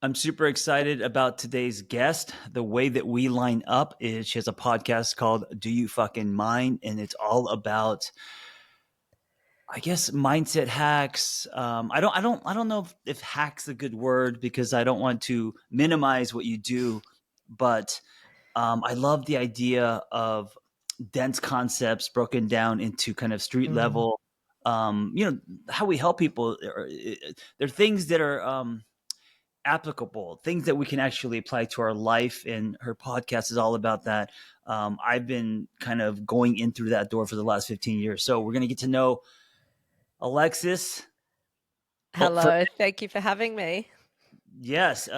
I'm super excited about today's guest. The way that we line up is she has a podcast called Do You Fucking Mind? And it's all about, I guess, mindset hacks. I don't know if hack's a good word because I don't want to minimize what you do, but I love the idea of dense concepts broken down into kind of street Mm. level. How we help people. There are things that are applicable, things that we can actually apply to our life. And her podcast is all about that. I've been kind of going in through that door for the last 15 years. So we're going to get to know Alexis. Oh, Hello, thank you for having me. yes.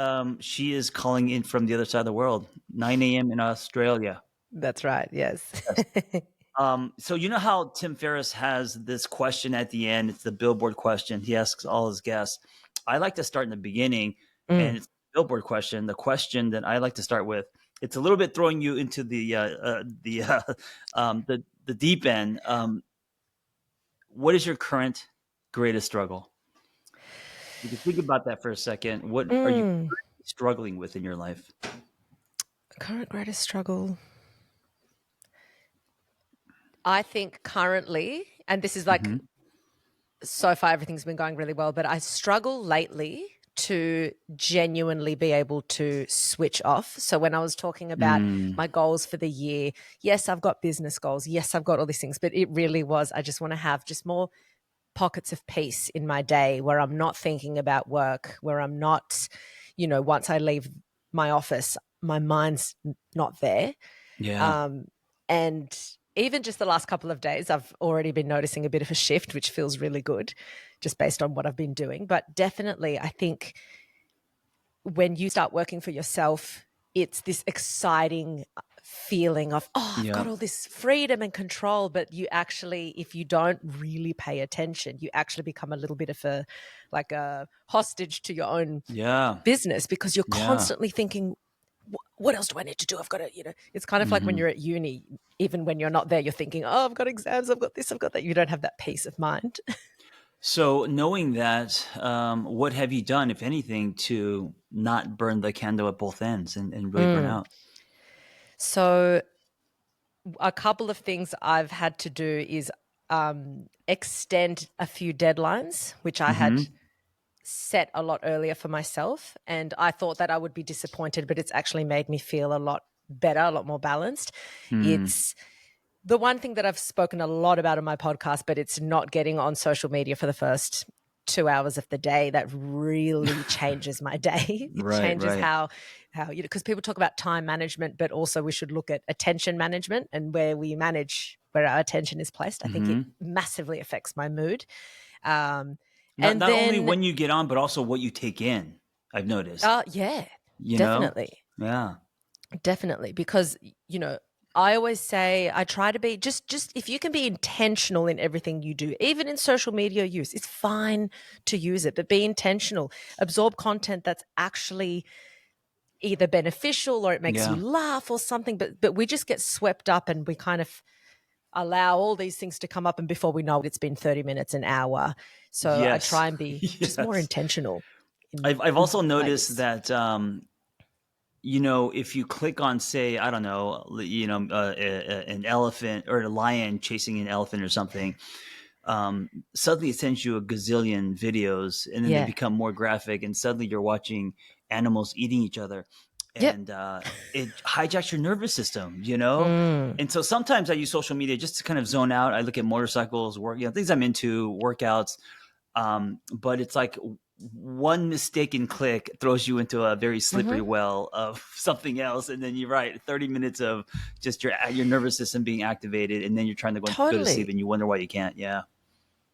She is calling in from the other side of the world, 9 a.m. in Australia. That's right, yes. Yes. So you know how Tim Ferriss has this question at the end? It's the billboard question. He asks all his guests. I like to start in the beginning, and Mm. it's the billboard question. The question that I like to start with. It's a little bit throwing you into the deep end. What is your current greatest struggle? You can think about that for a second. What are you Mm. struggling with in your life? Current greatest struggle. I think currently, and this is like Mm-hmm. so far everything's been going really well, but I struggle lately to genuinely be able to switch off. So when I was talking about Mm, my goals for the year, yes, I've got business goals. Yes, I've got all these things, but it really was, I just want to have just more pockets of peace in my day where I'm not thinking about work, where I'm not, once I leave my office, my mind's not there. yeah. Um, and even just the last couple of days, I've already been noticing a bit of a shift, which feels really good just based on what I've been doing. But definitely, I think when you start working for yourself, it's this exciting feeling of, oh, I've Yeah. got all this freedom and control. But you actually, if you don't really pay attention, you actually become a little bit of a hostage to your own Yeah. business because you're Yeah. constantly thinking, what else do I need to do? I've got to, it's kind of like when Hmm. you're at uni, even when you're not there, you're thinking, oh, I've got exams, I've got this, I've got that. You don't have that peace of mind. So, knowing that, what have you done, if anything, to not burn the candle at both ends and really burn Mm. out? So a couple of things I've had to do is extend a few deadlines, which I had Hmm. set a lot earlier for myself. And I thought that I would be disappointed, but it's actually made me feel a lot better, a lot more balanced. Hmm. It's the one thing that I've spoken a lot about on my podcast, but it's not getting on social media for the first 2 hours of the day. That really changes my day. It Right. changes Right. how because people talk about time management, but also we should look at attention management and where our attention is placed. I think it Hmm. massively affects my mood. Um, Not and not only then, when you get on, but also what you take in. I've noticed. yeah, You know. definitely. Yeah. Definitely, because I always say I try to be just if you can be intentional in everything you do, even in social media use, it's fine to use it, but be intentional. Absorb content that's actually either beneficial or it makes you Yeah. laugh or something. But we just get swept up and we kind of allow all these things to come up, and before we know it, it's been 30 minutes, an hour. So I Yes. try and be just more Yes. intentional in I've also noticed ways. that if you click on, say, I don't know, an elephant or a lion chasing an elephant or something, suddenly it sends you a gazillion videos, and then they Yeah. become more graphic, and suddenly you're watching animals eating each other, Yep. and it hijacks your nervous system. Mm. And so sometimes I use social media just to kind of zone out. I look at motorcycles, things I'm into, workouts, but it's like one mistaken click throws you into a very slippery Hmm. well of something else, and then you're right, 30 minutes of just your nervous system being activated, and then you're trying to go to sleep, Totally. and you wonder why you can't. Yeah.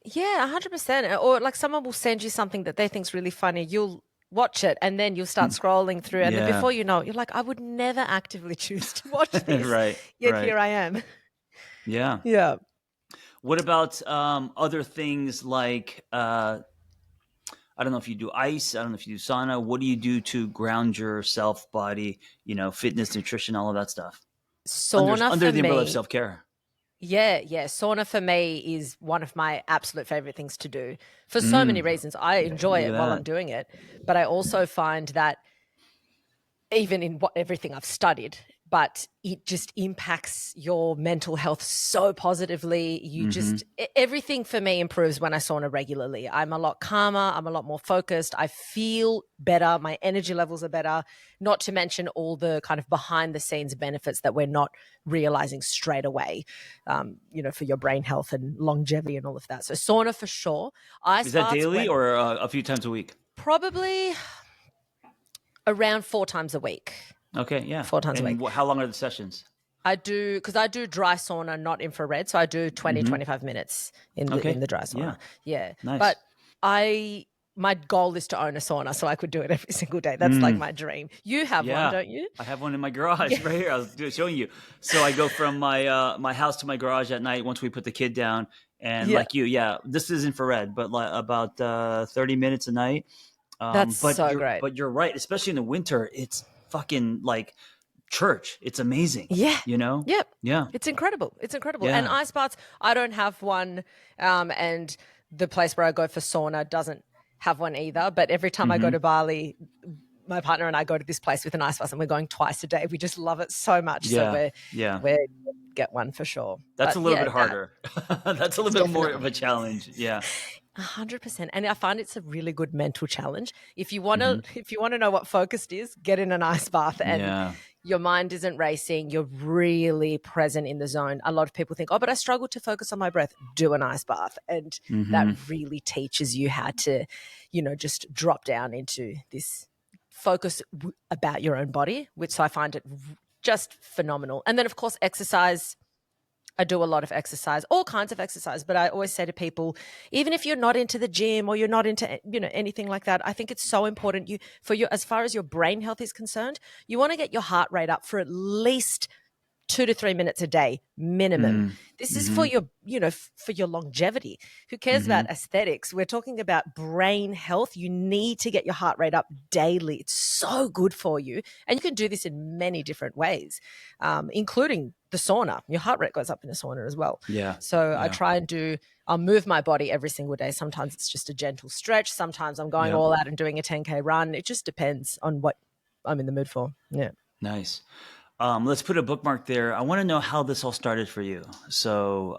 Yeah, 100%. Or like someone will send you something that they think's really funny. You'll watch it and then you'll start scrolling through. And then Yeah. before you know it, you're like, I would never actively choose to watch this. Right. Yet Right. here I am. Yeah. Yeah. What about other things like I don't know if you do ice, I don't know if you do sauna. What do you do to ground yourself, body, fitness, nutrition, all of that stuff under Sauna under for the umbrella of me. self-care? Yeah, yeah. Sauna for me is one of my absolute favorite things to do for so many reasons. I enjoy Look at it while I'm that. doing it, but I also find that even in everything I've studied, but it just impacts your mental health so positively. Everything for me improves when I sauna regularly. I'm a lot calmer. I'm a lot more focused. I feel better. My energy levels are better, not to mention all the kind of behind the scenes benefits that we're not realizing straight away, for your brain health and longevity and all of that. So sauna for sure. Ice Is that baths, daily when or a few times a week? probably around 4 times a week. Okay, yeah. 4 times a week. And how long are the sessions? I do, because I do dry sauna, not infrared. So I do 20, 25 minutes in the Okay, dry yeah, sauna. Yeah. nice. But my goal is to own a sauna so I could do it every single day. That's like my dream. You have one, Yeah, don't you? I have one in my garage Yeah. right here. I was showing you. So I go from my house to my garage at night once we put the kid down, and Yeah. like you, yeah, this is infrared, but like about 30 minutes a night. That's But so great. you're right, especially in the winter. It's fucking like church. It's amazing. Yeah. You know? Yep. Yeah, It's incredible. It's incredible. And yeah. ice baths, I don't have one. And the place where I go for sauna doesn't have one either. But every time I go Mm-hmm. to Bali, my partner and I go to this place with an ice bath and we're going twice a day. We just love it so much. So Yeah, yeah. we're get one for sure. That's But a little bit yeah, that harder. That's a little bit more of definitely. a challenge. Yeah. 100%. And I find it's a really good mental challenge. If you want to Hmm. if you want to know what focused is, get in an ice bath and Yeah. your mind isn't racing, you're really present in the zone. A lot of people think, "Oh, but I struggle to focus on my breath." Do an ice bath and that Hmm. really teaches you how to, just drop down into this focus about your own body, which I find it just phenomenal. And then of course exercise. I do a lot of exercise, all kinds of exercise, but I always say to people, even if you're not into the gym or you're not into, anything like that, I think it's so important as far as your brain health is concerned, you want to get your heart rate up for at least 2 to 3 minutes a day minimum. This is for Hmm. your longevity. Who cares Hmm. about aesthetics? We're talking about brain health. You need to get your heart rate up daily. It's so good for you. And you can do this in many different ways, including the sauna. Your heart rate goes up in the sauna as well. Yeah. So I Yeah. try and I'll move my body every single day. Sometimes it's just a gentle stretch. Sometimes I'm going Yep. all out and doing a 10K run. It just depends on what I'm in the mood for. Yeah. Nice. Let's put a bookmark there. I want to know how this all started for you. So,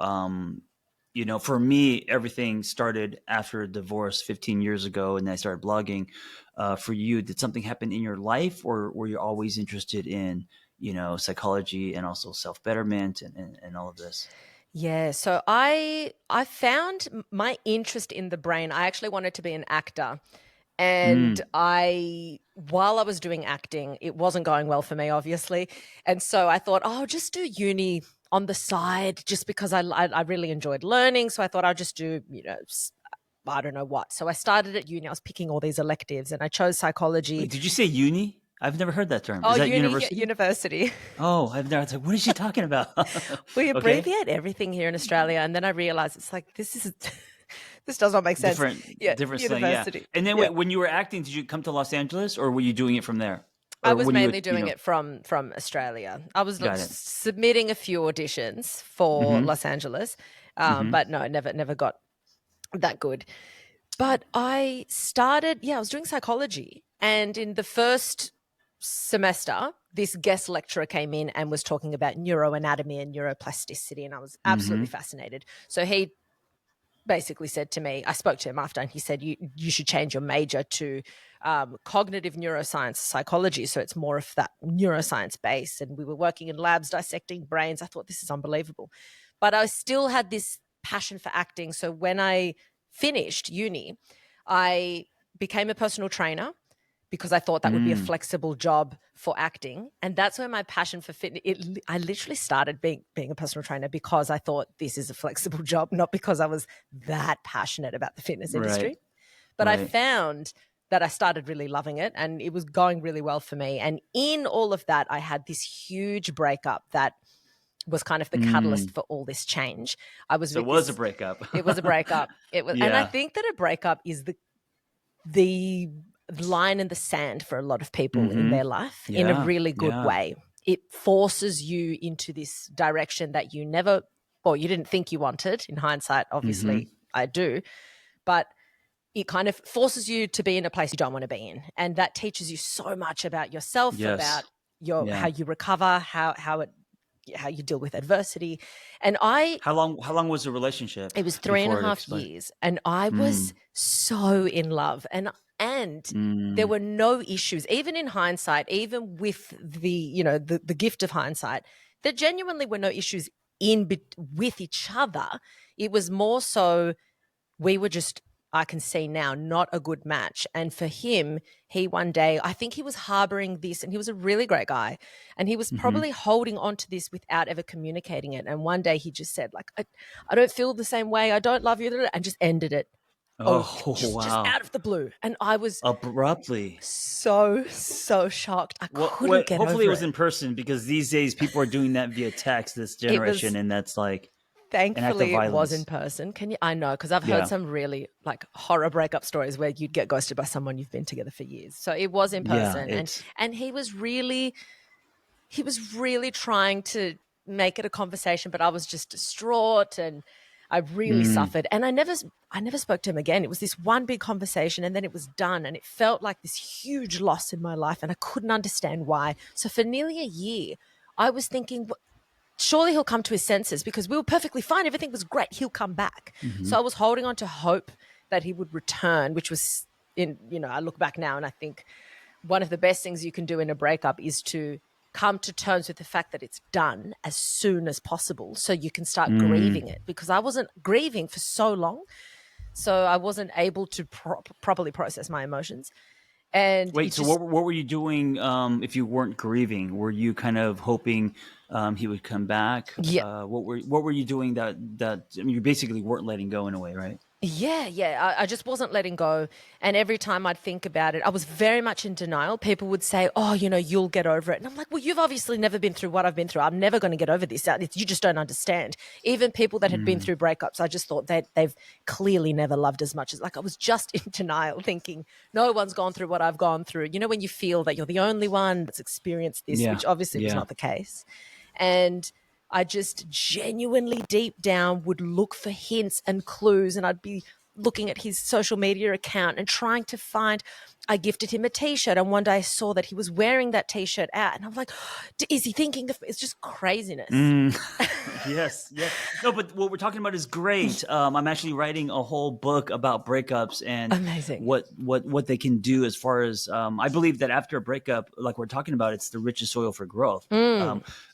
for me, everything started after a divorce 15 years ago, and I started blogging. For you, did something happen in your life, or were you always interested in, psychology and also self betterment and all of this? Yeah, so I found my interest in the brain. I actually wanted to be an actor. And Mm. while I was doing acting, it wasn't going well for me, obviously. And so I thought, oh, I'll just do uni on the side just because I really enjoyed learning. So I thought I'll just do, I don't know what. So I started at uni. I was picking all these electives and I chose psychology. Wait, did you say uni? I've never heard that term. Oh, Is that uni, yeah, university? university. Oh, I've never. It's like, what is she talking about? We Okay. abbreviate everything here in Australia. And then I realized it's like, this does not make sense. Yeah, Different slang, yeah. university. And then Yeah. wait, when you were acting, did you come to Los Angeles, or were you doing it from there, I or was when you, mainly doing it from Australia. I was got it? submitting a few auditions for Mm-hmm. Los Angeles, Mm-hmm. but no, never got that good. But I started, I was doing psychology, and in the first semester, this guest lecturer came in and was talking about neuroanatomy and neuroplasticity, and I was Mm-hmm. absolutely fascinated. So he basically said to me, I spoke to him after, and he said, you should change your major to cognitive neuroscience psychology. So it's more of that neuroscience base. And we were working in labs dissecting brains. I thought, this is unbelievable. But I still had this passion for acting. So when I finished uni, I became a personal trainer because I thought that would be a Mm. flexible job for acting. And that's where my passion for fitness, I literally started being a personal trainer because I thought this is a flexible job, not because I was that passionate about the fitness Right. industry. But I Right. found that I started really loving it and it was going really well for me. And in all of that, I had this huge breakup that was kind of the catalyst Mm. for all this change. I was So it with was a this, breakup. it was a breakup. It was, and I Yeah. think that a breakup is the line in the sand for a lot of people in Mm-hmm. their life in a Yeah. really good Yeah. way. It forces you into this direction that you never or you didn't think you wanted. In hindsight, obviously, I do. But it kind of forces you to be in a place you don't want to be in. And that teaches you so much about yourself, Yes. about your Yeah. how you recover, how you deal with adversity. And How long was the relationship it was three and a before it half expired? years, and I was so in love, and there were no issues, even in hindsight, even with the gift of hindsight, there genuinely were no issues with each other. It was more so we were just, I can see now, not a good match. And for him, he one day, I think he was harboring this, and he was a really great guy, and he was Mm-hmm. probably holding on to this without ever communicating it. And one day he just said, like, I don't feel the same way. I don't love you, and just ended it. Oh, Oh, just wow. out of the blue. And I was Abruptly. so shocked. I couldn't What get hopefully it over was it. in person, because these days people are doing that via text, this It generation, was and that's like an act of Thankfully, it was in violence. person. I know, because I've heard Yeah. some really like horror breakup stories where you'd get ghosted by someone you've been together for years. So it was in Yeah, person, and it's and he was really trying to make it a conversation, but I was just distraught, and I really suffered. And I never spoke to him again. It was this one big conversation, and then it was done, and it felt like this huge loss in my life, and I couldn't understand why. So for nearly a year, I was thinking, surely he'll come to his senses, because we were perfectly fine. Everything was great. He'll come back. So I was holding on to hope that he would return, which was I look back now and I think one of the best things you can do in a breakup is to come to terms with the fact that it's done as soon as possible, so you can start grieving it, because I wasn't grieving for so long. So I wasn't able to properly process my emotions. And wait. it So just, what were you doing if you weren't grieving? Were you kind of hoping he would come back? yeah, What were you doing that I mean, you basically weren't letting go in a way, right? Yeah. I just wasn't letting go. And every time I'd think about it, I was very much in denial. People would say, oh, you'll get over it. And I'm like, well, you've obviously never been through what I've been through. I'm never going to get over this. You just don't understand. Even people that had been through breakups, I just thought they've clearly never loved as much as, like, I was just in denial, thinking no one's gone through what I've gone through. When you feel that you're the only one that's experienced this, Yeah. which obviously was Yeah. not the case. And I just genuinely deep down would look for hints and clues, and I'd be looking at his social media account and trying to find. I gifted him a t-shirt, and one day I saw that he was wearing that t-shirt out, and I'm like, is he thinking of, it's just craziness. Yes, yes. No, but what we're talking about is great. I'm actually writing a whole book about breakups and Amazing. what they can do as far as I believe that after a breakup, like we're talking about, it's the richest soil for growth.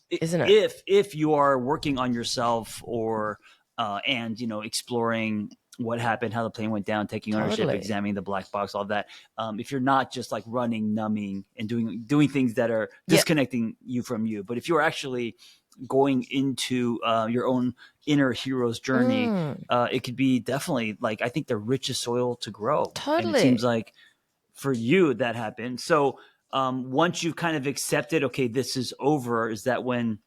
Isn't it? If you are working on yourself, or and exploring what happened, how the plane went down, taking ownership, Totally. examining the black box, all that. If you're not just like running, numbing, and doing things that are Yeah. disconnecting you from you, but if you're actually going into your own inner hero's journey, it could be definitely, like, I think, the richest soil to grow. And it seems Totally. like for you that happened. So once you've kind of accepted, okay, this is over, is that when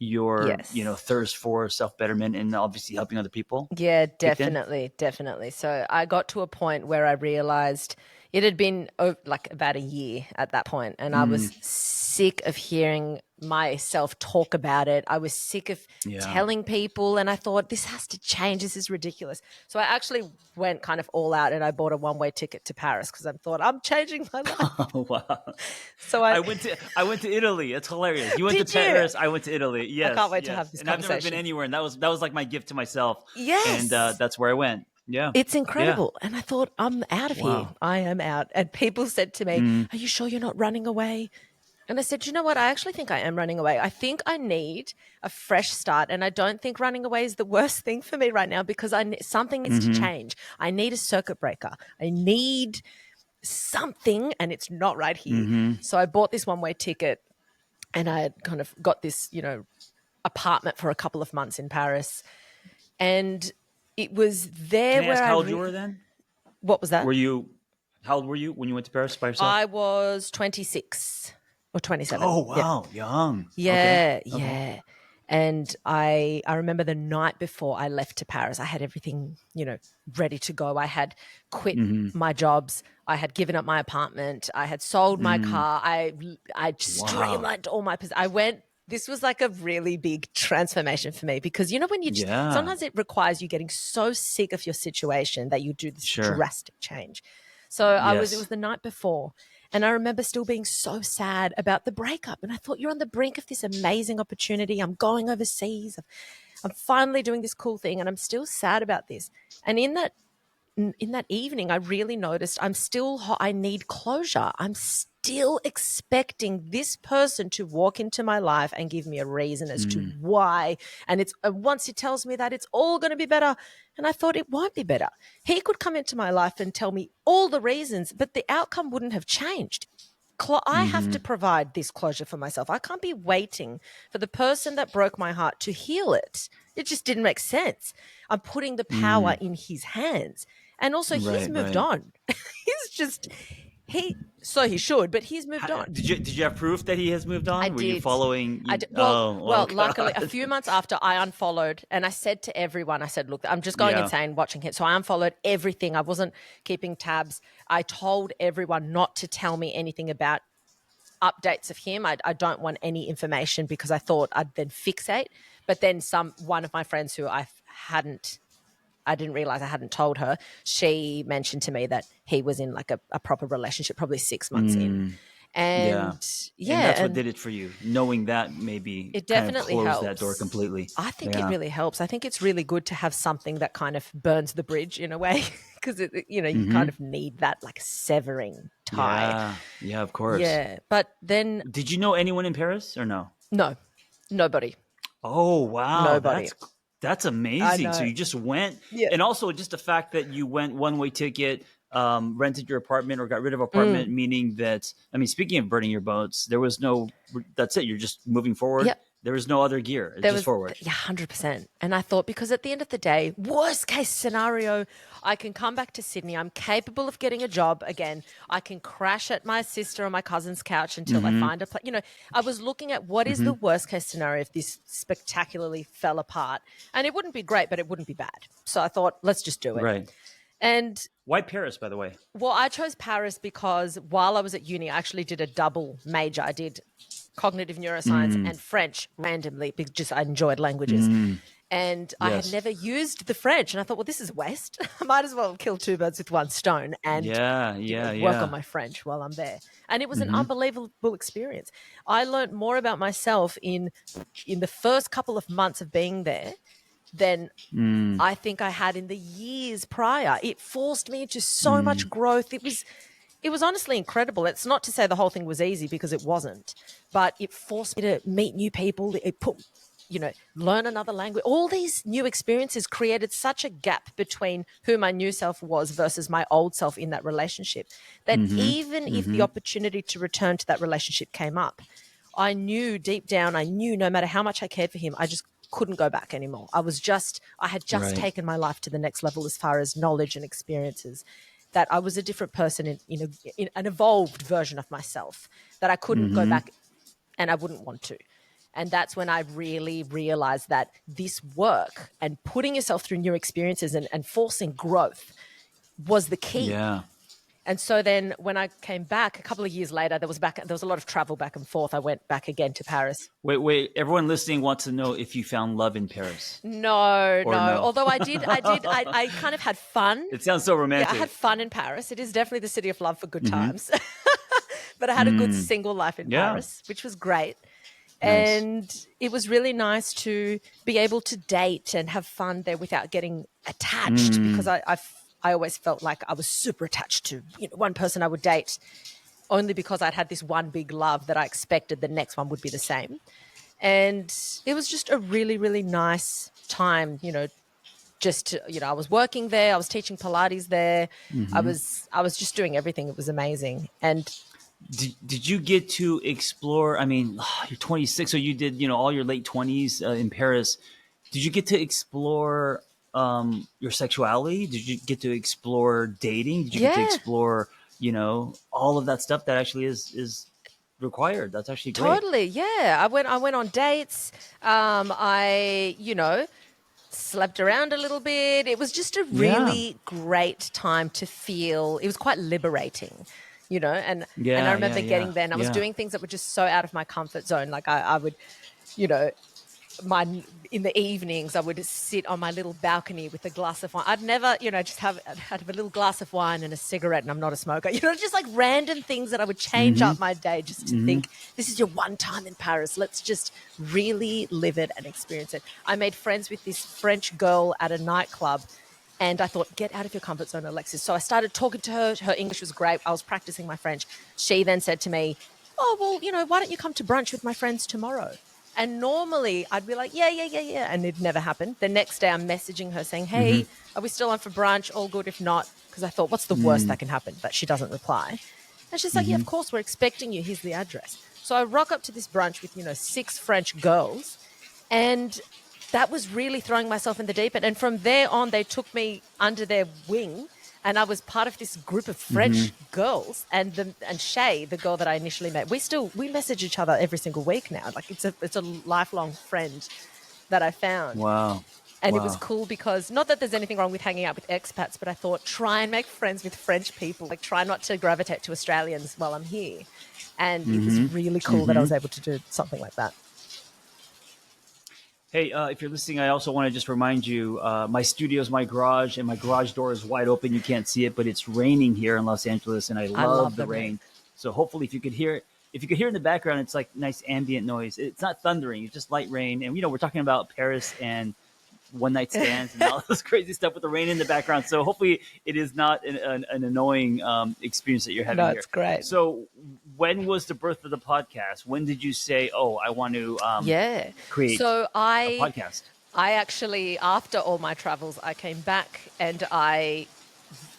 your Yes. thirst for self-betterment and obviously helping other people Yeah, kicked in? definitely. So I got to a point where I realized it had been like about a year at that point, and I was sick of hearing myself talk about it. I was sick of Yeah. telling people, and I thought, this has to change. This is ridiculous. So I actually went kind of all out, and I bought a one-way ticket to Paris, because I thought, I'm changing my life. Oh, wow. So I I went to Italy. It's hilarious. You went to did you? Paris. I went to Italy. I Yes, can't wait to have yes. this And I've never been conversation. anywhere, and that was like my gift to myself. And Yes. that's where I went. Yeah. It's Yeah. incredible. And I thought, I'm out of here. Wow. I am out. And people said to me, are you sure you're not running away? And I said, you know what? I actually think I am running away. I think I need a fresh start. And I don't think running away is the worst thing for me right now, because something needs to change. I need a circuit breaker. I need something, and it's not right here. So I bought this one-way ticket, and I had kind of got this, apartment for a couple of months in Paris. And it was there Can I where ask how old you were then? what was that? Were you How old were you when you went to Paris by yourself? I was 26 or 27. Oh, Yeah. wow, young. Okay. Yeah, Okay. yeah. And I remember the night before I left to Paris, I had everything, ready to go. I had quit my jobs. I had given up my apartment. I had sold my car. I Wow. streamlined all my I went this was like a really big transformation for me because, when you Yeah. sometimes it requires you getting so sick of your situation that you do this Sure. drastic change. So it was Yes. the night before, and I remember still being so sad about the breakup. And I thought, you're on the brink of this amazing opportunity. I'm going overseas. I'm finally doing this cool thing, and I'm still sad about this. And in that evening, I really noticed I need closure. I'm still expecting this person to walk into my life and give me a reason as to why. And it's once he tells me that, it's all going to be better. And I thought it won't be better. He could come into my life and tell me all the reasons, but the outcome wouldn't have changed. I have to provide this closure for myself. I can't be waiting for the person that broke my heart to heal it. It just didn't make sense. I'm putting the power in his hands. And also, he's Right. moved Right. on. So he should, but he's moved on. Did you have proof that he has moved I on? Were you did. following? I did. Oh Luckily, a God. few months after I unfollowed, and I said to everyone, I said, look, I'm just going Yeah. insane watching him. So I unfollowed everything. I wasn't keeping tabs. I told everyone not to tell me anything about updates of him. I don't want any information because I thought I'd then fixate. But then one of my friends who I didn't realize I hadn't told her, she mentioned to me that he was in like a proper relationship, probably 6 months in. Yeah. And And that's what and did it for you. Knowing that maybe it kind of definitely closed that door helps. completely. I think it Yeah. really helps. I think it's really good to have something that kind of burns the bridge in a way because, you kind Mm-hmm. of need that like severing tie. Yeah. Yeah, of course. Yeah. But then, Did you know anyone in Paris or no? no, nobody, Oh, wow. nobody. That's I amazing. So know. you just went, Yeah. and also just the fact that you went one-way ticket, rented your apartment or got rid of apartment, Mm. meaning that, I mean, speaking of burning your boats, there was no, that's it. You're just moving forward. Yep. There was no other gear. It's There just was, forward. yeah, 100%. And I thought, because at the end of the day, worst case scenario, I can come back to Sydney. I'm capable of getting a job again. I can crash at my sister or my cousin's couch until I find a place. I was looking at what is the worst case scenario if this spectacularly fell apart. And it wouldn't be great, but it wouldn't be bad. So I thought, let's just do it. Right. And Why Paris, by the way? well, I chose Paris because while I was at uni, I actually did a double major. I did cognitive neuroscience and French randomly because just I enjoyed languages. And I had Yes. never used the French. And I thought, well, this is a waste. I might as well kill two birds with one stone and Yeah. work on Yeah. my French while I'm there. And it was an unbelievable experience. I learned more about myself in the first couple of months of being there than I think I had in the years prior. It forced me into so much growth. It was honestly incredible. It's not to say the whole thing was easy because it wasn't, but it forced me to meet new people. It put, learn another language. All these new experiences created such a gap between who my new self was versus my old self in that relationship that even if the opportunity to return to that relationship came up, I knew deep down, no matter how much I cared for him, I just couldn't go back anymore. I had just Right. taken my life to the next level as far as knowledge and experiences, that I was a different person in an evolved version of myself, that I couldn't go back and I wouldn't want to. And that's when I really realized that this work and putting yourself through new experiences and forcing growth was the key. Yeah. And so then when I came back a couple of years later, there was a lot of travel back and forth. I went back again to Paris. Wait. Everyone listening wants to know if you found love in Paris. No. Or no. Although I kind of had fun. It sounds so romantic. Yeah, I had fun in Paris. It is definitely the city of love for good times. But I had a good single life in Paris, which was great. Nice. And it was really nice to be able to date and have fun there without getting attached, because I always felt like I was super attached to one person I would date only because I'd had this one big love that I expected the next one would be the same. And it was just a really, really nice time, I was working there, I was teaching Pilates there. I was just doing everything. It was amazing. And Did you get to explore? I mean, you're 26, so you did all your late 20s in Paris. Did you get to explore your sexuality? Did you get to explore dating? Did you get to yeah, explore all of that stuff that actually is required? That's actually great. totally. Yeah. I went on dates. I slept around a little bit. It was just a Yeah, really great time to feel. It was quite liberating, and I yeah, yeah, remember yeah, getting there and I was yeah. doing things that were just so out of my comfort zone. Like I would in the evenings, I would sit on my little balcony with a glass of wine. I'd never, just I'd have a little glass of wine and a cigarette, and I'm not a smoker. Just like random things that I would change up my day just to think, this is your one time in Paris. Let's just really live it and experience it. I made friends with this French girl at a nightclub, and I thought, get out of your comfort zone, Alexis. So I started talking to her. Her English was great. I was practicing my French. She then said to me, oh, well, why don't you come to brunch with my friends tomorrow? And normally I'd be like, yeah. And it never happened. The next day I'm messaging her saying, hey, are we still on for brunch? All good if not. Because I thought, what's the worst that can happen? That she doesn't reply. And she's like, yeah, of course, we're expecting you. Here's the address. So I rock up to this brunch with, 6 French girls. And that was really throwing myself in the deep end. And from there on, they took me under their wing. And I was part of this group of French girls, and Shay, the girl that I initially met, we message each other every single week now. Like it's a lifelong friend that I found. Wow. And it was cool because, not that there's anything wrong with hanging out with expats, but I thought, try and make friends with French people. Like, try not to gravitate to Australians while I'm here. And it was really cool that I was able to do something like that. Hey, if you're listening, I also want to just remind you, my studio is my garage, and my garage door is wide open. You can't see it, but it's raining here in Los Angeles, and I love the rain. So hopefully, if you could hear in the background, it's like nice ambient noise. It's not thundering; it's just light rain. And we're talking about Paris and one night stands and all this crazy stuff with the rain in the background. So hopefully, it is not an annoying experience that you're having here. That's great. So, when was the birth of the podcast? When did you say, "Oh, I want to create a podcast"? I actually, after all my travels, I came back and I,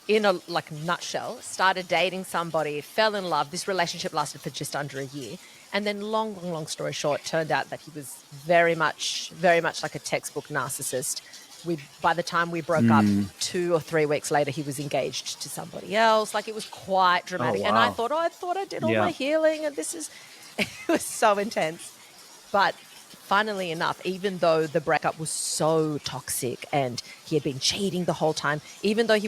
in a nutshell, started dating somebody, fell in love. This relationship lasted for just under a year. And then long story short, turned out that he was very much like a textbook narcissist. By the time we broke up, 2 or 3 weeks later, he was engaged to somebody else. Like, it was quite dramatic. Oh, wow. And I thought I did all my healing, and it was so intense. But funnily enough, even though the breakup was so toxic and he had been cheating the whole time, even though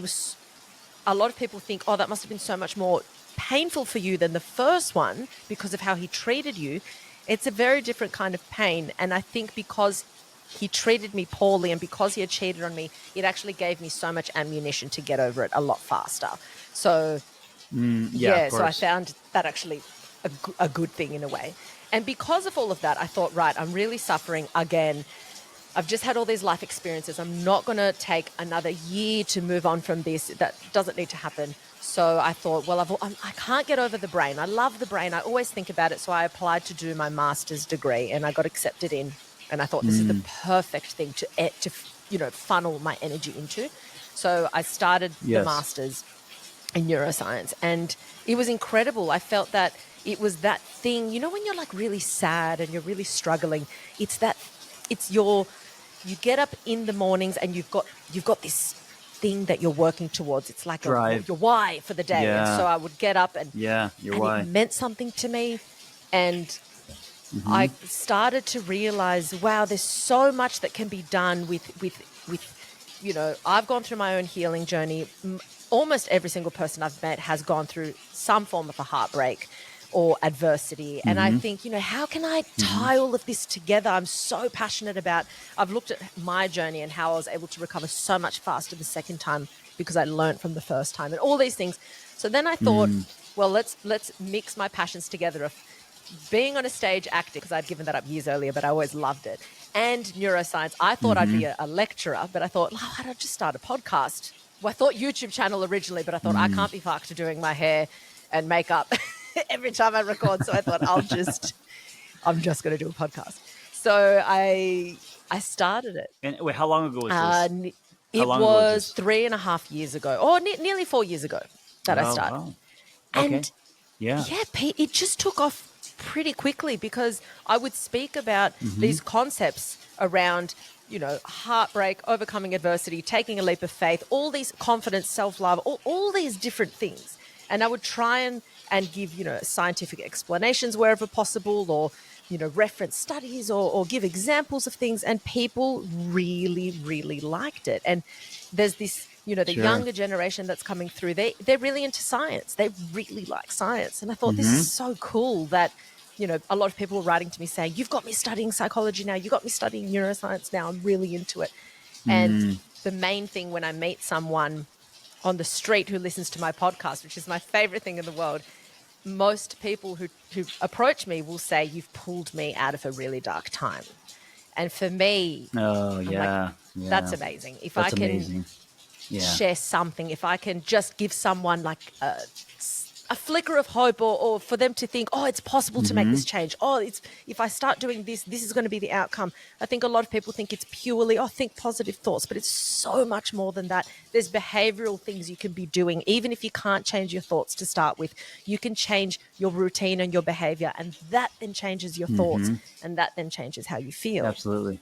a lot of people think, oh, that must have been so much more painful for you than the first one because of how he treated you. It's a very different kind of pain. And I think because he treated me poorly and because he had cheated on me, it actually gave me so much ammunition to get over it a lot faster. So, so I found that actually a good thing in a way. And because of all of that, I thought, right, I'm really suffering again. I've just had all these life experiences. I'm not going to take another year to move on from this. That doesn't need to happen. So I thought, well, I can't get over the brain. I love the brain. I always think about it. So I applied to do my master's degree and I got accepted in. And I thought this is the perfect thing to funnel my energy into. So I started the master's in neuroscience, and it was incredible. I felt that it was that thing, when you're like really sad and you're really struggling, you get up in the mornings and you've got this thing that you're working towards. It's like your why for the day. And so I would get up and why. It meant something to me. And I started to realize, wow, there's so much that can be done with I've gone through my own healing journey. Almost every single person I've met has gone through some form of a heartbreak or adversity. And I think, how can I tie all of this together? I'm so passionate about, I've looked at my journey and how I was able to recover so much faster the second time because I learned from the first time and all these things. So then I thought, well, let's mix my passions together of being on a stage acting, because I'd given that up years earlier, but I always loved it, and neuroscience. I thought I'd be a lecturer, but I thought, why don't I just start a podcast? Well, I thought YouTube channel originally, but I thought I can't be fucked to doing my hair and makeup every time I record. So I thought I'm just going to do a podcast. So I started it. And wait, how long ago was this? It was 3.5 years ago, or nearly 4 years ago that I started. Wow. Okay. And Pete, it just took off pretty quickly because I would speak about these concepts around, heartbreak, overcoming adversity, taking a leap of faith, all these confidence, self-love, all these different things. And I would try and give, scientific explanations wherever possible, or, reference studies or give examples of things. And people really, really liked it. And there's this, the younger generation that's coming through, they're really into science. They really like science. And I thought this is so cool that a lot of people were writing to me saying, you've got me studying psychology now. You've got me studying neuroscience now. I'm really into it. And the main thing when I meet someone on the street who listens to my podcast, which is my favorite thing in the world, most people who approach me will say, you've pulled me out of a really dark time. And for me, Oh, I'm yeah. like, that's amazing. If That's I can amazing. Yeah. share something, if I can just give someone like a flicker of hope, or for them to think, oh, it's possible to make this change. Oh, if I start doing this, this is going to be the outcome. I think a lot of people think it's purely, think positive thoughts, but it's so much more than that. There's behavioral things you can be doing. Even if you can't change your thoughts to start with, you can change your routine and your behavior, and that then changes your thoughts, and that then changes how you feel. Absolutely.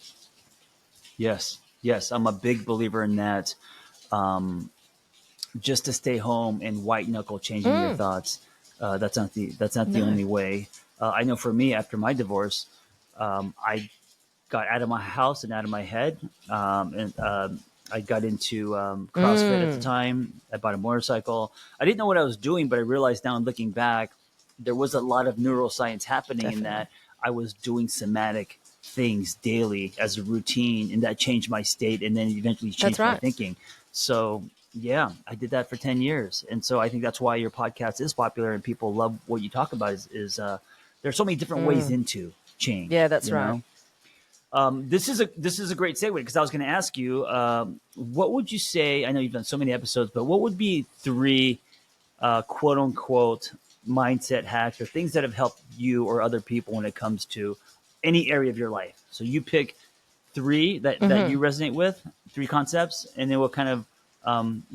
Yes. Yes. I'm a big believer in that. Just to stay home and white knuckle changing your thoughts. That's not the only way. I know for me, after my divorce, I got out of my house and out of my head, and I got into CrossFit at the time. I bought a motorcycle. I didn't know what I was doing, but I realized now, looking back, there was a lot of neuroscience happening in that I was doing somatic things daily as a routine, and that changed my state, and then eventually changed my thinking. So yeah, I did that for 10 years. And so I think that's why your podcast is popular and people love what you talk about is there's so many different ways into change. Yeah, that's right. This is a great segue because I was going to ask you, what would you say? I know you've done so many episodes, but what would be three quote unquote mindset hacks or things that have helped you or other people when it comes to any area of your life? So you pick three that you resonate with, three concepts, and then we'll kind of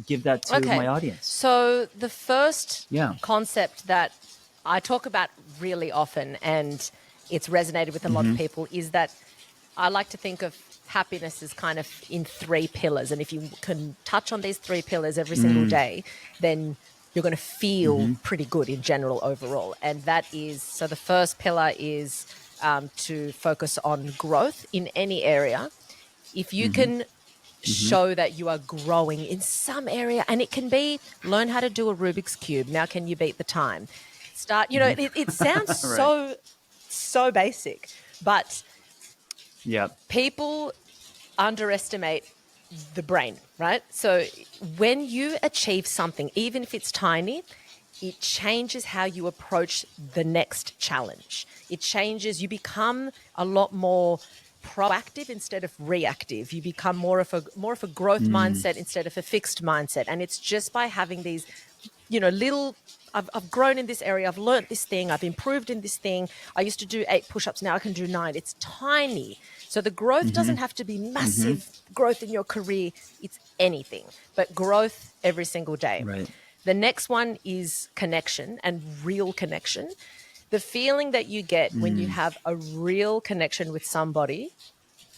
give that to my audience. So the first concept that I talk about really often, and it's resonated with a lot of people, is that I like to think of happiness as kind of in three pillars. And if you can touch on these three pillars every single day, then you're going to feel pretty good in general overall. And that is, so the first pillar is to focus on growth in any area. If you can show that you are growing in some area, and it can be learn how to do a Rubik's Cube. Now, can you beat the time? Start, it sounds so basic, but people underestimate the brain, right? So when you achieve something, even if it's tiny, it changes how you approach the next challenge. It changes, you become a lot more proactive instead of reactive. You become more of a growth mindset instead of a fixed mindset. And it's just by having these, little, I've grown in this area. I've learned this thing. I've improved in this thing. I used to do 8 push-ups. Now I can do 9. It's tiny. So the growth doesn't have to be massive growth in your career. It's anything, but growth every single day. Right. The next one is connection, and real connection. The feeling that you get when you have a real connection with somebody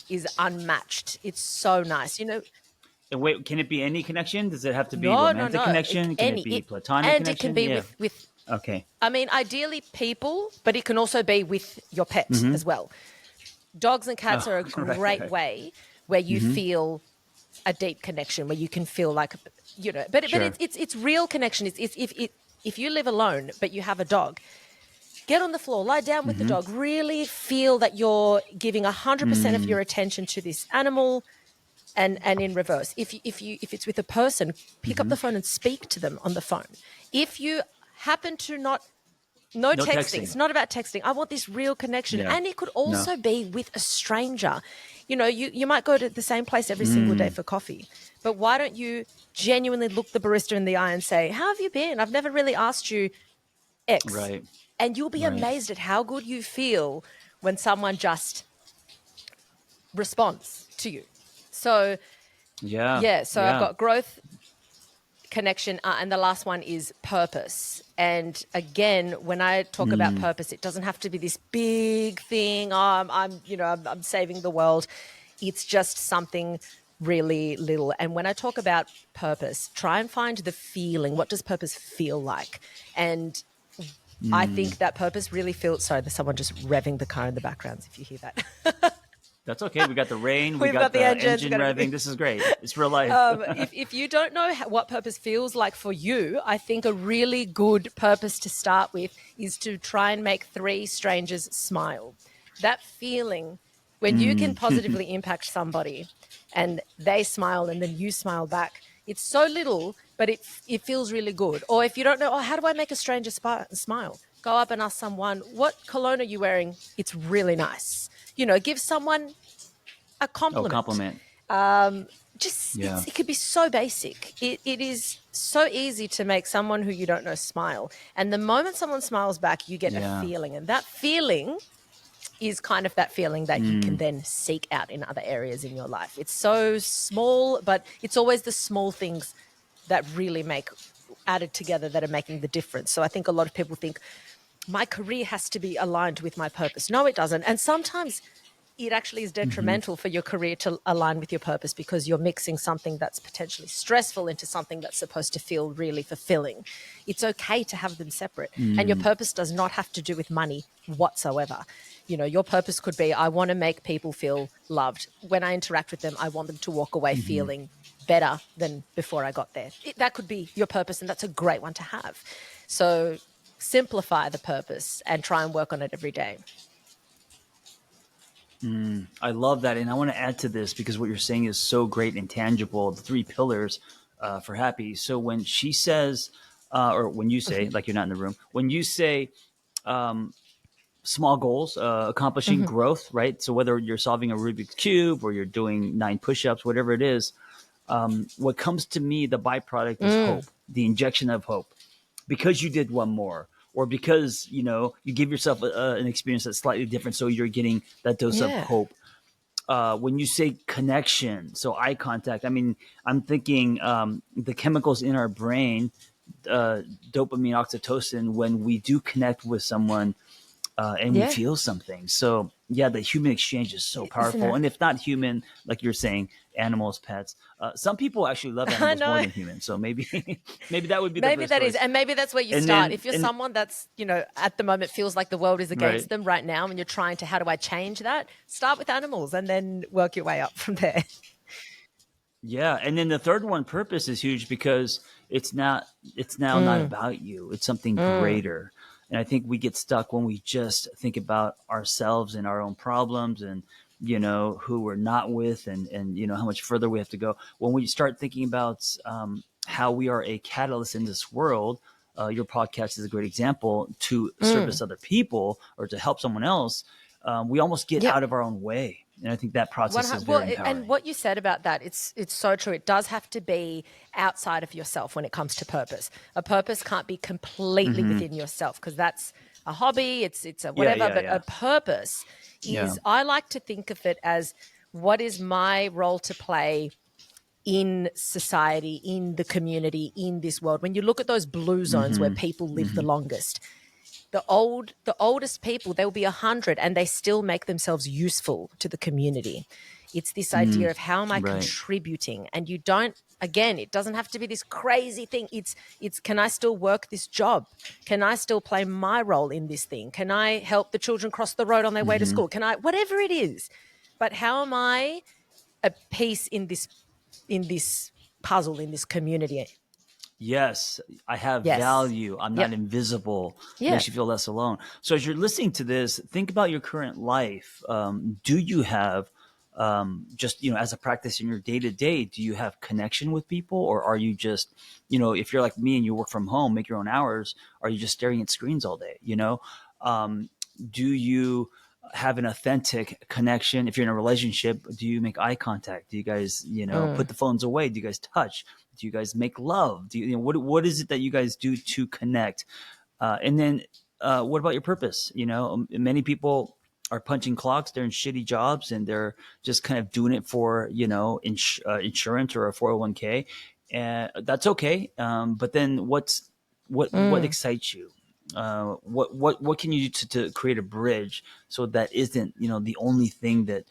is unmatched. It's so nice. And wait, can it be any connection? Does it have to be romantic connection? Can it be platonic connection? And it can be with okay. I mean, ideally people, but it can also be with your pet as well. Dogs and cats are a great way where you feel a deep connection, where you can feel like, but it's real connection. It's if you live alone but you have a dog, get on the floor, lie down with the dog, really feel that you're giving 100% of your attention to this animal, and in reverse. If it's with a person, pick up the phone and speak to them on the phone. If you happen to no texting. It's not about texting. I want this real connection. Yeah. And it could also be with a stranger. You might go to the same place every single day for coffee, but why don't you genuinely look the barista in the eye and say, how have you been? I've never really asked you X. Right. And you'll be amazed at how good you feel when someone just responds to you. So, I've got growth, connection, and the last one is purpose. And again, when I talk about purpose, it doesn't have to be this big thing. I'm saving the world. It's just something really little. And when I talk about purpose, try and find the feeling. What does purpose feel like? And I think that purpose really feels. Sorry, there's someone just revving the car in the background. If you hear that. That's okay. We got the rain. We We've got got the the engines. engine Got revving. everything. This is great. It's real life. If you don't know what purpose feels like for you, I think a really good purpose to start with is to try and make 3 strangers smile. That feeling when you can positively impact somebody and they smile and then you smile back, it's so little, but it feels really good. Or if you don't know, oh, how do I make a stranger smile? Go up and ask someone, what cologne are you wearing? It's really nice. Give someone a Oh, compliment. compliment. Just Yeah. it could be so basic. It is so easy to make someone who you don't know smile. And the moment someone smiles back, you get a Yeah. feeling. And that feeling is kind of that feeling that you can Mm. then seek out in other areas in your life. It's so small, but it's always the small things that really make added together that are making the difference. So I think a lot of people think my career has to be aligned with my purpose. No, it doesn't. And sometimes it actually is Hmm. detrimental for your career to align with your purpose because you're mixing something that's potentially stressful into something that's supposed to feel really fulfilling. It's okay to have them separate. And your Mm. purpose does not have to do with money whatsoever. Your purpose could be, I want to make people feel loved. When I interact with them, I want them to walk away Hmm. feeling better than before I got there. That could be your purpose, and that's a great one to have. So simplify the purpose and try and work on it every day. I love that. And I want to add to this because what you're saying is so great and tangible. The 3 pillars for happy. So when she says, or when you say, like you're not in the room, when you say small goals, accomplishing Mm-hmm. growth, right? So whether you're solving a Rubik's Cube or you're doing 9 push ups, whatever it is, what comes to me, the byproduct is Mm, hope, the injection of hope, because you did one more, or because you give yourself an experience that's slightly different, so you're getting that dose of yeah. hope. When you say connection, so eye contact, I mean, I'm thinking the chemicals in our brain, dopamine, oxytocin, when we do connect with someone and we Yeah. feel something. So yeah, the human exchange is so Isn't powerful. it? And if not human, like you're saying, animals, pets. Some people actually love I animals more know. than humans. So maybe maybe that would be the Maybe first that is, choice. and maybe that's where you And start. then If you're and someone that's, at the moment feels like the world is right. against them right now and you're trying to, how do I change that? Start with animals and then work your way up from there. Yeah, and then the third one, purpose, is huge because it's now not Mm, about you. It's something mm, greater. And I think we get stuck when we just think about ourselves and our own problems and who we're not with and how much further we have to go. When we start thinking about how we are a catalyst in this world, your podcast is a great example to mm. service other people or to help someone else. We almost get Yep. out of our own way, and I think that process is Well, very and empowering. what you said about that, it's so true. It does have to be outside of yourself when it comes to purpose. A purpose can't be completely Hmm. within yourself because that's a hobby, it's a Yeah, whatever, yeah, but a yeah, purpose yeah. is, I like to think of it as, what is my role to play in society, in the community, in this world? When you look at those blue zones where Hmm. people live the Hmm. longest, the oldest people, they'll be 100 and they still make themselves useful to the community. It's this idea Mm, of, how am I right. contributing? And you don't, again, it doesn't have to be this crazy thing. It's can I still work this job? Can I still play my role in this thing? Can I help the children cross the road on their way to Hmm. school? Can I, whatever it is? But how am I a piece in this puzzle, in this community? Yes, I have Yes. value. I'm not Yep. invisible. Yeah. Makes you feel less alone. So as you're listening to this, think about your current life. Do you have just as a practice in your day to day? Do you have connection with people, or are you just if you're like me and you work from home, make your own hours, are you just staring at screens all day? Do you have an authentic connection? If you're in a relationship, do you make eye contact? Do you guys, put Mm, the phones away? Do you guys touch? Do you guys make love? Do what is it that you guys do to connect? And then what about your purpose? Many people are punching clocks. They're in shitty jobs and they're just kind of doing it for insurance or a 401k, and that's okay. But then what mm, excites you? What can you do to create a bridge so that isn't the only thing that,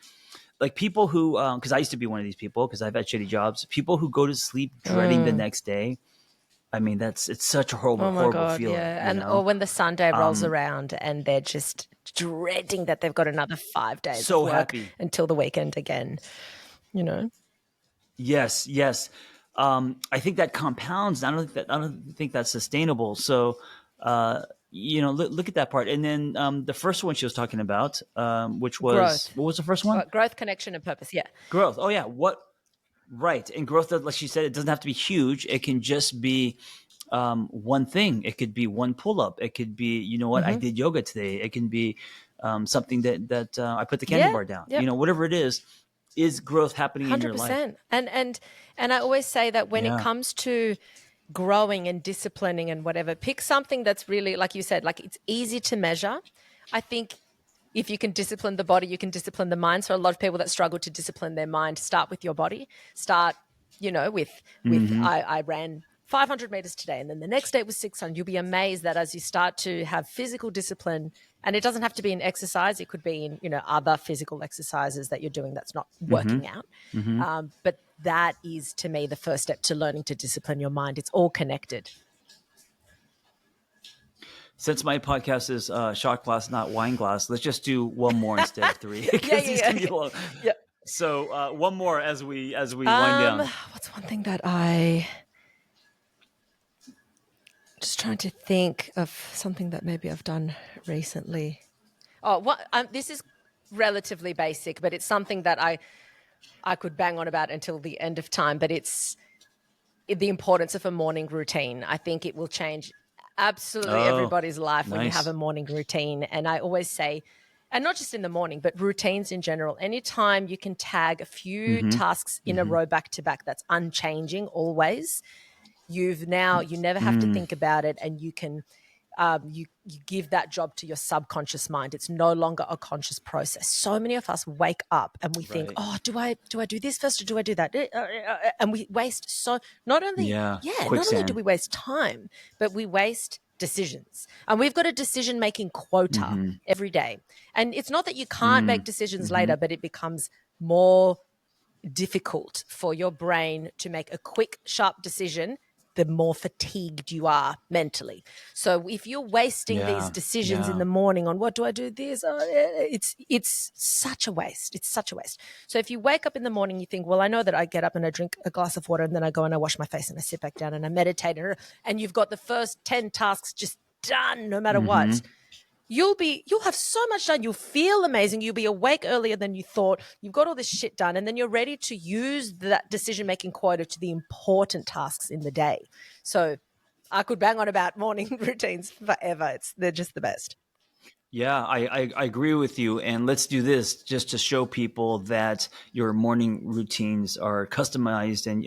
like, people who because I used to be one of these people because I've had shitty jobs, people who go to sleep dreading the mm. next day. I mean, it's such a Oh my horrible God, feeling, yeah. you And or know? when the Sunday rolls Um, around and they're just dreading that they've got another 5 days of so work happy. until the weekend again, you know? Yes, yes. I think that compounds. I don't think that's sustainable. So, look at that part. And then the first one she was talking about, which was Growth. what was the first one? Growth, connection, and purpose. Yeah. Growth. Oh yeah, what right? And growth, like she said, it doesn't have to be huge. It can just be one thing. It could be one pull up. It could be, you know what, I Mm-hmm. did yoga today. It can be something that I put the candy Yeah. bar down. You Yep. know, whatever it is growth happening in your life? 100%. And I always say that when it Yeah. comes to growing and disciplining and whatever, pick something that's really, like you said, like it's easy to measure. I think if you can discipline the body, you can discipline the mind. So a lot of people that struggle to discipline their mind, start with your body. Start, with Mm-hmm. I ran 500 meters today, and then the next day was 600. You'll be amazed that as you start to have physical discipline, and it doesn't have to be in exercise, it could be in other physical exercises that you're doing that's not Mm-hmm. working out. Mm-hmm. But that is, to me, the first step to learning to discipline your mind. It's all connected. Since my podcast is shot glass, not wine glass, let's just do one more instead of three Yeah, because these yeah, can be yeah. long. Yeah. So one more as we wind down. What's one thing that I just trying to think of something that maybe I've done recently. Oh, what this is relatively basic, but it's something that I could bang on about until the end of time. But it's the importance of a morning routine. I think it will change absolutely Oh, everybody's life when you have nice. a morning routine. And I always say, and not just in the morning, but routines in general. Anytime you can tag a few Mm-hmm. tasks in a Mm-hmm. row back to back, that's unchanging always. You never have to Mm. think about it, and you can you give that job to your subconscious mind. It's no longer a conscious process. So many of us wake up and we think, Right. oh, do I do this first or do I do that? And we waste Yeah. not only do Quicksand. we waste time, but we waste decisions. And we've got a decision making quota Mm-hmm. every day. And it's not that you can't make Mm. decisions Mm-hmm. later, but it becomes more difficult for your brain to make a quick, sharp decision the more fatigued you are mentally. So if you're wasting these Yeah. decisions in Yeah. the morning on what do I do this, it's such a waste. It's such a waste. So if you wake up in the morning, you think, well, I know that I get up and I drink a glass of water and then I go and I wash my face and I sit back down and I meditate, and you've got the first 10 tasks just done no matter Mm-hmm. what. You'll have so much done. You'll feel amazing. You'll be awake earlier than you thought. You've got all this shit done. And then you're ready to use that decision-making quota to the important tasks in the day. So I could bang on about morning routines forever. They're just the best. Yeah, I agree with you. And let's do this just to show people that your morning routines are customized and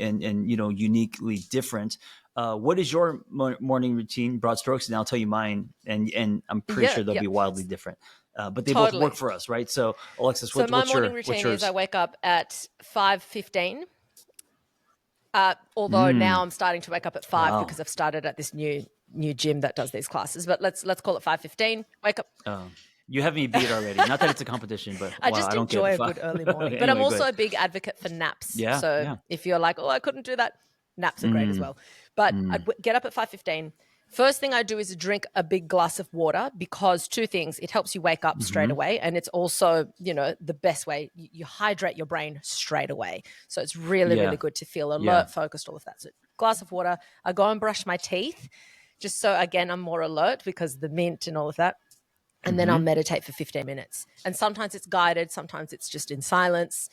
uniquely different. What is your morning routine, broad strokes? And I'll tell you mine. And I'm pretty Yeah, sure they'll yeah, be wildly different. But they both work totally. for us, right? So, Alexis, So my morning what's routine is I yours? wake up at 5:15. Although now Mm, I'm starting to wake up at 5 wow. because I've started at this new gym that does these classes. But let's call it 5:15. Wake up. You have me beat already. Not that it's a competition, but I wow, just I don't get enjoy it. a good early morning. But I'm Anyway, go also ahead. a big advocate for naps. Yeah, So yeah. if you're like, oh, I couldn't do that, naps are great as Mm, well. But mm, I'd get up at 5:15. First thing I do is drink a big glass of water because two things. It helps you wake up straight mm-hmm. away. And it's also, the best way. You hydrate your brain straight away. So it's really, really Yeah, good to feel yeah. alert, focused, all of that. So glass of water. I go and brush my teeth just so, again, I'm more alert because the mint and all of that. And then I'll Mm-hmm. meditate for 15 minutes. And sometimes it's guided, sometimes it's just in silence.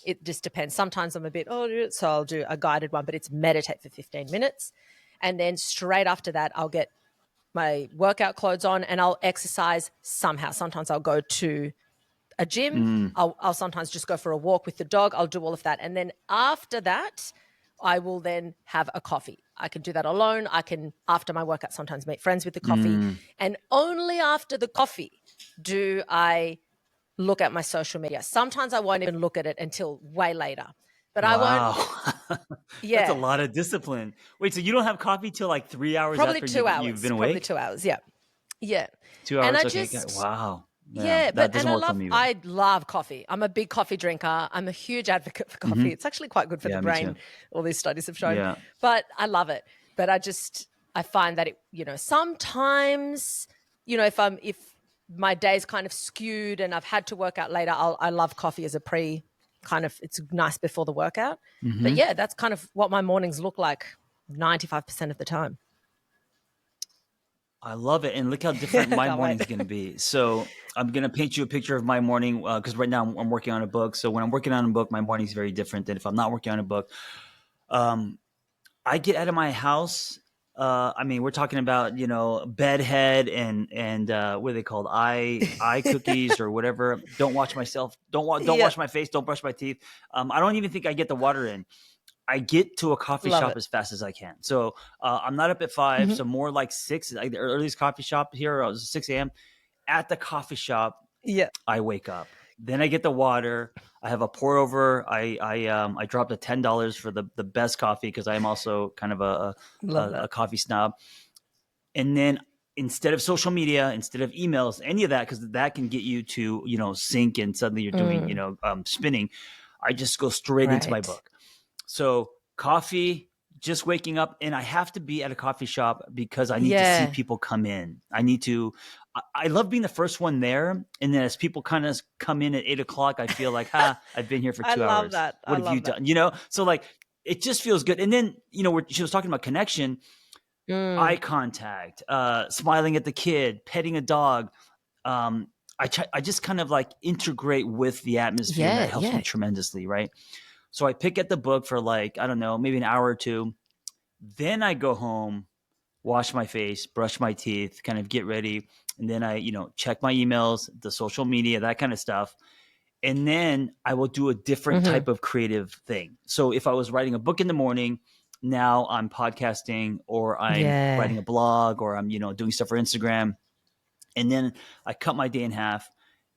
It just depends. Sometimes I'm a bit, so I'll do a guided one, but it's meditate for 15 minutes. And then straight after that, I'll get my workout clothes on and I'll exercise somehow. Sometimes I'll go to a gym. Mm, I'll sometimes just go for a walk with the dog. I'll do all of that. And then after that, I will then have a coffee. I can do that alone. I can, after my workout, sometimes meet friends with the coffee. mm. And only after the coffee do I look at my social media. Sometimes I won't even look at it until way later. But I won't, Wow. That's a yeah, lot of discipline. Wait, so you don't have coffee till like 3 hours probably after 2 hours. you've been Probably awake? 2 hours. Yeah. Yeah. Two And hours? I Okay. just, Wow. Yeah, yeah, that doesn't work for me. I love coffee. I'm a big coffee drinker. I'm a huge advocate for Mm-hmm. coffee. It's actually quite good for the Yeah, me too. brain, all these studies have shown. Yeah. But I love it. But I find that sometimes, if my day's kind of skewed and I've had to work out later, I love coffee as a it's nice before the workout. But yeah, that's kind of what my mornings look like 95% of the time. I love it. And look how different my Can't wait. morning's going to be. So I'm going to paint you a picture of my morning because right now I'm working on a book. So when I'm working on a book, my morning's very different than if I'm not working on a book. I get out of my house. I mean, we're talking about, bedhead and what are they called? Eye cookies or whatever. Don't watch myself. Don't Yeah, wash my face. Don't brush my teeth. I don't even think I get the water in. I get to a coffee love shop it. as fast as I can. So I'm not up at 5, Mhm. so more like 6. Like the earliest coffee shop here was 6 a.m. At the coffee shop, Yeah, I wake up. Then I get the water. I have a pour over. I dropped a $10 for the best coffee because I am also kind of love that. a coffee snob. And then instead of social media, instead of emails, any of that, because that can get you to sync and suddenly you're doing Mm, spinning. I just go straight into my right. book. So coffee, just waking up, and I have to be at a coffee shop because I need to see Yeah. people come in. I need to. I love being the first one there, and then as people kind of come in at 8 o'clock, I feel like, I've been here for I two love hours. that. I What have you love that. done? So like it just feels good. And then she was talking about connection, eye Mm, contact, smiling at the kid, petting a dog. Um, I just kind of like integrate with the atmosphere, and yeah, that helps me yeah. tremendously, right? So I pick at the book for like, I don't know, maybe an hour or two. Then I go home, wash my face, brush my teeth, kind of get ready. And then I, check my emails, the social media, that kind of stuff. And then I will do a different Hmm. type of creative thing. So if I was writing a book in the morning, now I'm podcasting or I'm Yeah. writing a blog or I'm, doing stuff for Instagram. And then I cut my day in half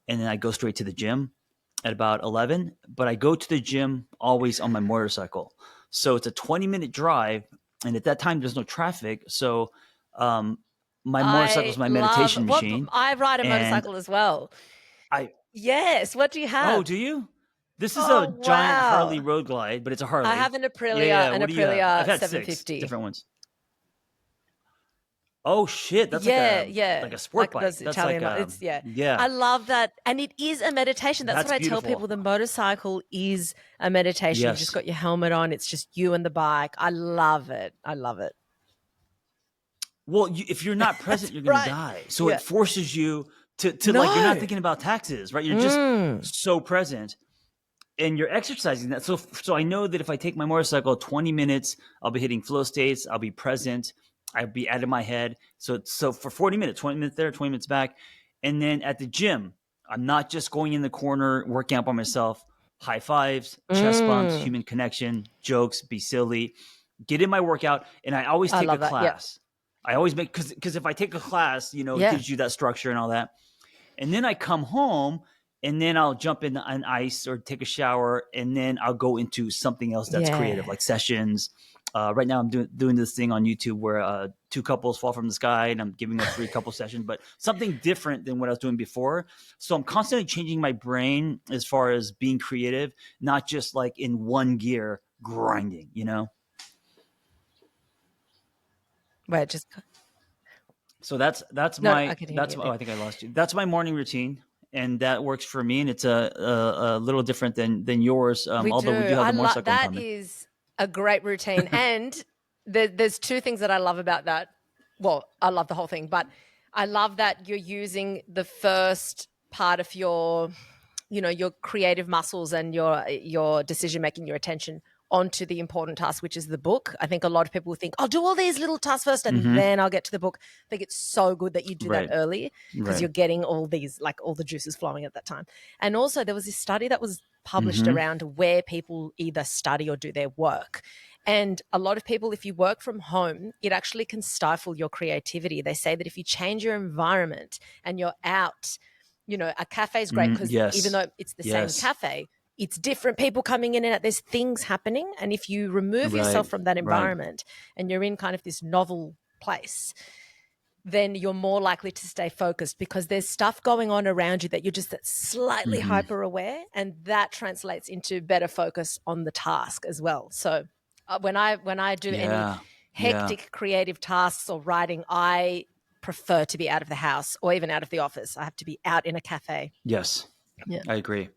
and then I go straight to the gym at about 11. But I go to the gym always on my motorcycle. So it's a 20-minute drive. And at that time, there's no traffic. So um, my motorcycle is I my love meditation what machine. I ride a And motorcycle as well. I, Yes. What do you oh, have? do you? This is Oh, a giant Harley wow. Road Glide, but it's a I Harley. have an Yeah, Aprilia, yeah. What do you have? I've had 6 750. different ones. Oh shit, that's like Yeah, a yeah. sport Like bike. those That's like Italian, it's yeah. I yeah, love that. And it is a meditation. That's that's what I tell beautiful. people. The motorcycle is a meditation. You've just Yes. got your helmet on. It's just you and the bike. I love it. I love it. Well, if you're not That's present, you're going to right. die. So it Yeah. forces you to like, you're not No. thinking about taxes, right? You're just Mm. so present and you're exercising that. So I know that if I take my motorcycle 20 minutes, I'll be hitting flow states. I'll be present. I'll be out of my head. So for 40 minutes, 20 minutes there, 20 minutes back. And then at the gym, I'm not just going in the corner, working out by myself. High fives, chest bumps, Mm. human connection, jokes, be silly, get in my workout. And I always I take a love that. Yep. class. I always make, because if I take a class, it Yeah. gives you that structure and all that. And then I come home and then I'll jump in on ice or take a shower and then I'll go into something else that's creative, Yeah. like sessions. Right now, I'm doing this thing on YouTube where two couples fall from the sky, and I'm giving a free couple session, but something different than what I was doing before. So I'm constantly changing my brain as far as being creative, not just like in one gear grinding. Wait, just So that's no, my I can hear that's you my, oh, there. I think I lost you. That's my morning routine, and that works for me. And it's a little different than yours. We Although we do. do have I the love motorcycle in that common. is a great routine. And there's two things that I love about that. Well, I love the whole thing, but I love that you're using the first part of your creative muscles and your decision making, your attention onto the important task, which is the book. I think a lot of people think, I'll do all these little tasks first and Mm-hmm. then I'll get to the book. I think it's so good that you do that Right. early because Right. you're getting all these, like all the juices flowing at that time. And also there was this study that was published Mm-hmm. around where people either study or do their work. And a lot of people, if you work from home, it actually can stifle your creativity. They say that if you change your environment and you're out, a cafe is great because even Yes. though it's the same Yes. cafe, it's different people coming in and out. There's things happening. And if you remove yourself Right. from that Right. environment and you're in kind of this novel place, then you're more likely to stay focused because there's stuff going on around you that you're just slightly Mm-hmm. hyper aware, and that translates into better focus on the task as well. So when I do any Yeah. Yeah. hectic creative tasks or writing, I prefer to be out of the house or even out of the office. I have to be out in a cafe. Yes. Yeah. I agree.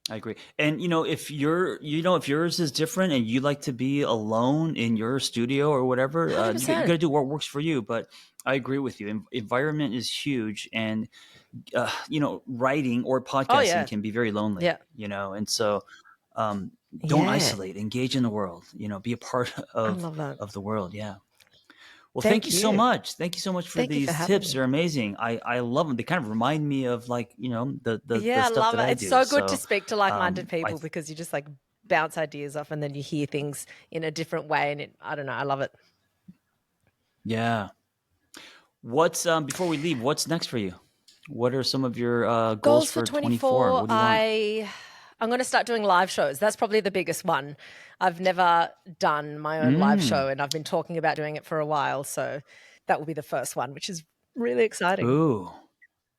I agree. And if if yours is different and you like to be alone in your studio or whatever, you got 100%. to do what works for you. But I agree with you. Environment is huge, and writing or Oh, podcasting yeah. can be very lonely. Yeah. And so don't Yeah. isolate. Engage in the world. Be a part I of love that. of the world. Yeah. Well, thank you Thank so you. much. Thank you so much for Thank you for these having tips. me. They're amazing. I love them. They kind of remind me of the Yeah, I stuff love that it. I It's do. so good to So speak to like-minded I people because you just like bounce ideas off and then you hear things in a different way. And I don't know, I love it. yeah. What's before we leave? What's next for you? What are some of your goals Goals for for 24? 24, What do you want? I'm going to start doing live shows. That's probably the biggest one. I've never done my own live Mm. show and I've been talking about doing it for a while, so that will be the first one, which is really exciting. Ooh,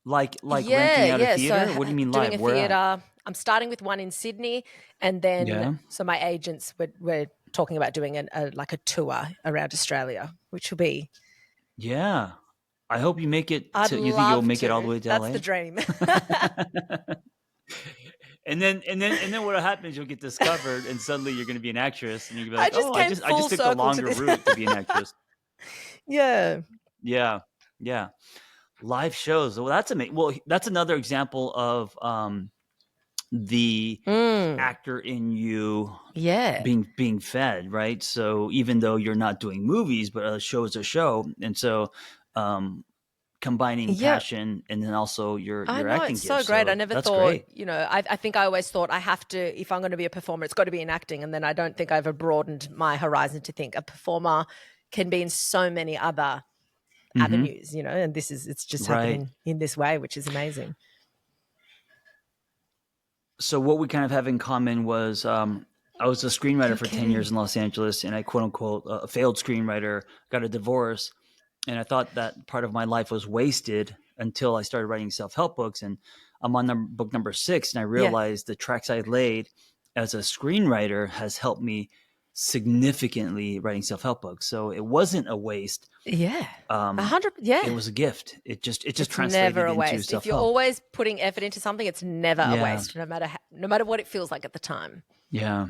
like Yeah, renting out a yeah. So theater? What do you mean doing live? a Where at? theater. I'm starting with one in Sydney, and then Yeah, so my agents we're talking about doing like a tour around Australia, which will be. yeah. I hope you make it I'd to. You think you'll love make it all the to. way to That's LA? the dream. And then what happens? You'll get discovered, and suddenly you're going to be an actress, and you'll be I like, just "Oh, I came just I full just took the circle to longer this. route to be an actress." Yeah. Yeah, yeah. Live shows. Well, that's amazing. Well, that's another example of the Mm, actor in you yeah. being fed, right? So even though you're not doing movies, but a show is a show, and so um, combining Yeah. passion and then also your I your know, acting it's so gifts. great. I So never that's thought, great. I think I always thought I have to, if I'm going to be a performer, it's got to be in acting. And then I don't think I ever broadened my horizon to think a performer can be in so many other Hmm. avenues, and it's just Right. happening in this way, which is amazing. So what we kind of have in common was I was a screenwriter You're for 10 years kidding. in Los Angeles, and I quote unquote a failed screenwriter, got a divorce, and I thought that part of my life was wasted until I started writing self-help books. And I'm on book number 6, and I Yeah. realized the tracks I laid as a screenwriter has helped me significantly writing self-help books. So it wasn't a waste. Yeah. A Um, hundred. it Yeah. was a gift. It just It's never translated a into waste. If you're self-help. always putting effort into something, it's never a Yeah, waste, no matter what it feels like at the time. yeah.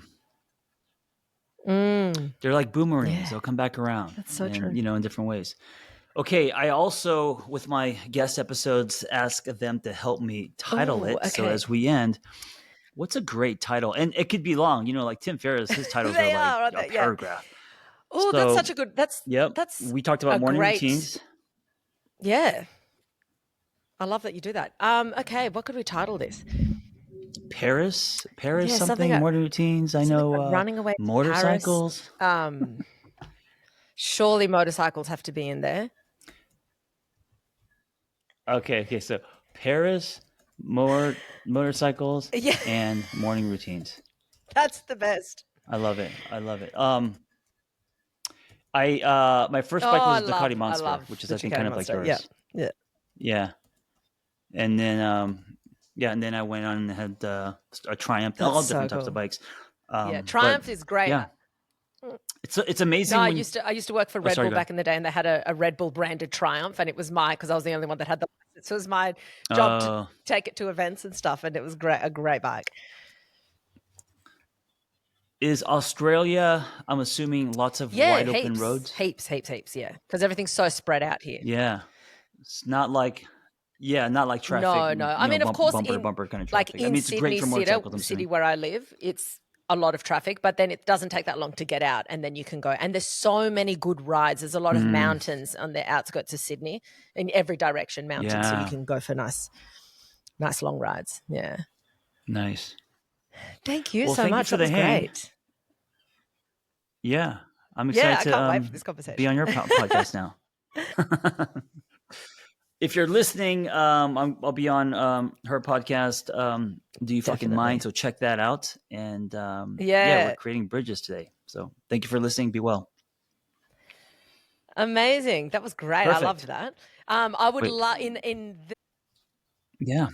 Mm, They're like boomerangs. yeah. They'll come back around, That's so and true. in different ways. Okay, I also, with my guest episodes, ask them to help me title Oh, it. So okay. as we end, what's a great title? And it could be long. Like Tim Ferriss, his titles are They like are, aren't a they? Yeah. paragraph. Oh, that's So, such a good. That's yep, that's we talked about a morning great. routines. Yeah, I love that you do that. Okay, what could we title this? Paris, Yeah, something morning routines. I something know like running away to Paris. motorcycles. Surely motorcycles have to be in there. Okay. So Paris, more motorcycles, Yeah, and morning routines. that's the best. I love it. I love it. I my first Oh, bike was I a Ducati love, I Monster, love which is the I think kind Ducati of like Monster. Yeah, yours. yeah. Yeah, and then and then I went on and had a Triumph, That's all so different types of cool. bikes. Yeah, But Triumph is great. yeah, it's No, amazing I when. used to work for Oh, Red sorry, Bull go ahead. back in the day, and they had a Red Bull branded Triumph, and it was because I was the only one that had the license. So it was my job to Uh, take it to events and stuff, and it was a great bike. is Australia? I'm assuming lots of Yeah, wide open heaps, roads. heaps, heaps, heaps. Yeah, because everything's so spread out here. Yeah, it's not like not like traffic. No, no. I mean, of course, Bumper to bumper kind of like traffic. I in mean, it's great Sydney for city, motorcycles. I'm city assuming. where I live, it's a lot of traffic, but then it doesn't take that long to get out, and then you can go. And there's so many good rides. There's a lot of Mm, mountains on the outskirts of Sydney, in every direction, mountains, so you yeah, can go for nice long rides. Yeah. nice. Thank you Well, so thank you much. for That the was hang. great. Yeah, I'm Yeah, excited I to can't wait for this be conversation. on your podcast now. If you're listening, I'll be on her podcast. Do you fucking mind? Definitely. So check that out. And yeah, we're Yeah. creating bridges today. So thank you for listening. Be well. Amazing. That was great. I loved Perfect. that. I would Wait. love in Yeah.